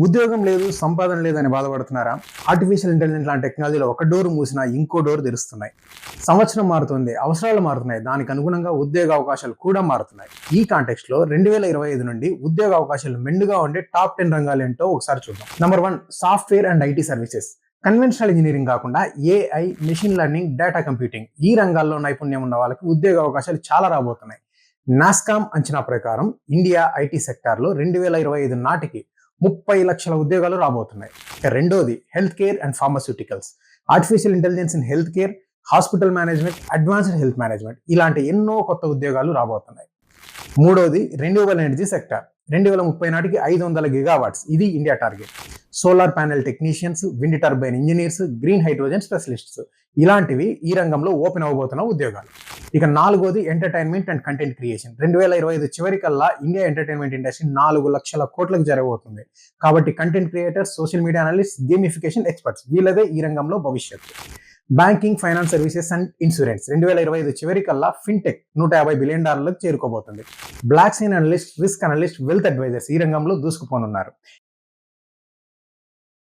ఉద్యోగం లేదు, సంపాదన లేదని బాధపడుతున్నారా? ఆర్టిఫిషియల్ ఇంటెలిజెన్స్ లాంటి టెక్నాలజీలో ఒక డోర్ మూసినా ఇంకో డోర్ తెరుస్తున్నాయి. సంవత్సరం మారుతుంది, అవసరాలు మారుతున్నాయి. దానికి అనుగుణంగా ఉద్యోగ అవకాశాలు కూడా మారుతున్నాయి. ఈ కాంటెక్స్ట్లో 2025 నుండి ఉద్యోగ అవకాశాలు మెండుగా ఉండే టాప్ 10 రంగాలు ఏంటో ఒకసారి చూద్దాం. Number 1, software and IT services. Conventional engineering కాకుండా AI, machine learning, data computing ఈ రంగాల్లో నైపుణ్యం ఉన్న వాళ్ళకి ఉద్యోగ అవకాశాలు చాలా రాబోతున్నాయి. నాస్కామ్ అంచనా ప్రకారం ఇండియా ఐటీ సెక్టార్లో 2025 నాటికి 30 లక్షల ఉద్యోగాలు రాబోతున్నాయి. ఇక రెండోది health care and pharmaceuticals. Artificial intelligence in health care, hospital management, advanced health management ఇలాంటి ఎన్నో కొత్త ఉద్యోగాలు రాబోతున్నాయి. మూడోది రెన్యూవబుల్ ఎనర్జీ సెక్టార్. 2030 నాటికి 500 గిగావాట్స్, ఇది India target. Solar panel technicians, wind turbine engineers, green hydrogen specialists ఇలాంటివి ఈ రంగంలో ఓపెన్ అవ్వబోతున్న ఉద్యోగాలు. ఇక నాలుగోది ఎంటర్టైన్మెంట్ అండ్ కంటెంట్ క్రియేషన్. 2025 చివరికల్లా ఇండియా ఎంటర్టైన్మెంట్ ఇండస్ట్రీ 4 లక్షల కోట్లకు జరగబోతుంది. కాబట్టి content creators, social media analyst, gamification experts వీళ్ళదే ఈ రంగంలో భవిష్యత్తు. Banking, finance services and insurance 2025 చివరికల్లా ఫిన్టెక్ $150 బిలియన్ చేరుకోబోతుంది. Blockchain analyst, risk analyst, wealth advisors ఈ రంగంలో దూసుకుపోనున్నారు.